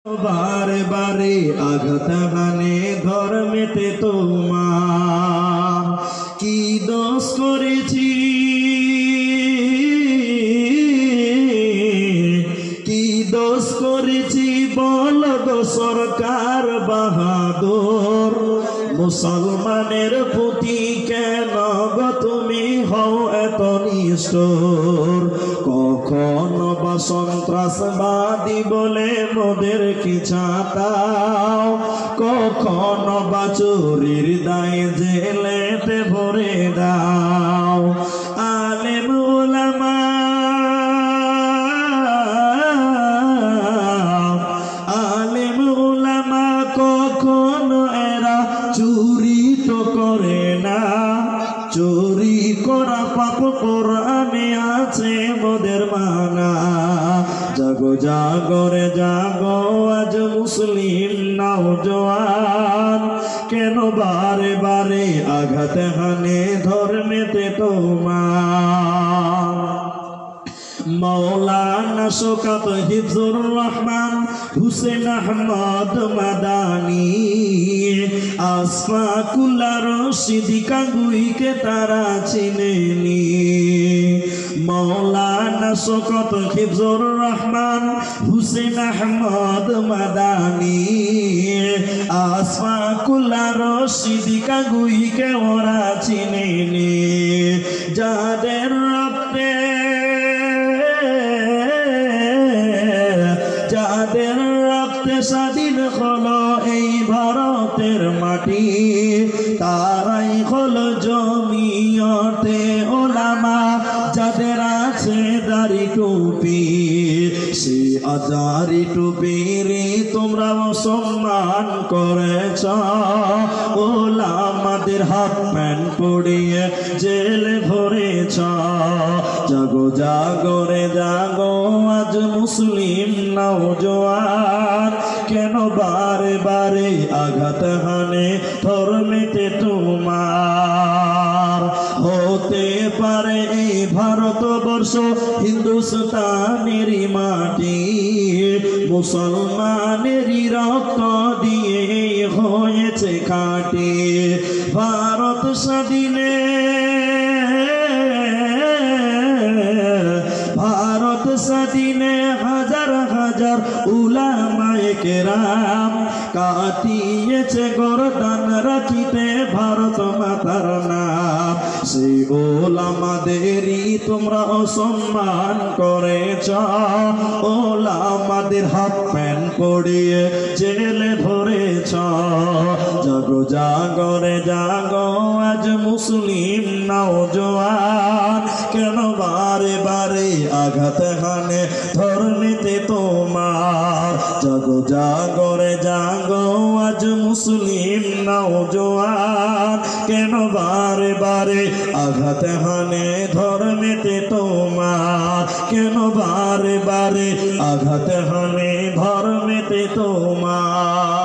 বারে বারে আঘাত হানে ধর্মেতে তোমার কি দোষ করেছি, কি দোষ করেছি বল গো সরকার বাহাদুর। মুসলমানের প্রতি কেন গো তুমি হও এত নিষ্ঠুর? কখনো বা সন্ত্রাসবাদী বলে মোদেরকে ছাতাও, কখনো বা চুরির দায়ে জেলেতে ভরে দাও। আলেম উলামা আলেম উলামা কখনো এরা চুরি তো করে না, চুরি করা পাপ কোরআনে আছে মোদের মানা। জাগো জাগরে জাগো আজ মুসলিম নওজোয়ান, কেন বারে বারে আঘাত হানে ধর্মেতে তোমার। মৌলানা শওকত হিফজুর রহমান হুসেন আহমদ মাদানী আসফাকুল্লাহ রশিদিকা গুইকে তারা চিনেনি। মৌলানা শওকত হিফজুর রহমান হুসেন আহমদ মাদানী আসফাকুল্লাহ রশিদিকা গুইকে ওরা চিনেনি। যাদের রক্তে যাদের রক্তে স্বাধীন হলো এই ভারতের মাটি, তারাই হলো জমিয়তে ওলামা। যাদের আছে দাড়ি টুপি, সে দাড়ি টুপির তোমরা সম্মান করেছ। ওলামাদের হাফ প্যান্ট পরিয়ে জেলে ভরেছ। জাগো জাগরে জাগো আজ মুসলিম নওজোয়ান, কেন বারে বারে আঘাত হানে ধর্মেতে তোমার। হতে পারে এই ভারতবর্ষ হিন্দুস্তানেরই মাটি, মুসলমানেরই রক্ত দিয়ে হয়েছে খাঁটি। ভারত স্বাধীনে ভারত স্বাধীনে হাজার হাজার উলামায়ে কেরাম কাটিয়েছে গর্দান রাখিতে ভারত মাতার নাম। সেই ওলামাদেরই তোমরা অসম্মান করেছ। ওলামাদের হাফ প্যান্ট পরিয়ে জেলে ভরেছ। জাগো জাগরে জাগো আজ মুসলিম নওজোয়ান, কেন বারে বারে আঘাত হানে ধর্মেতে তোমার। জাগো জাগরে জাগো আজ মুসলিম নওজোয়ান, কেন বারে বারে আঘাত হানে ধর্মেতে তোমার। কেন বারে বারে আঘাত হানে ধর্মেতে তোমার।